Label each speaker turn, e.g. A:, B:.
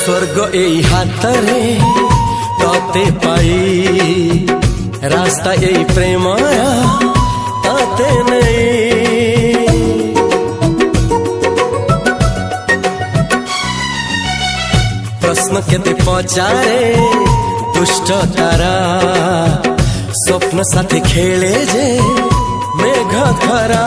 A: स्वर्ग এই হাতরে তাতে পাই রাস্তা এই প্রেম তাতে নেই प्रश्न केते पचारे दुष्ट तारा स्वप्न साथी खेले जे मेघ खरा।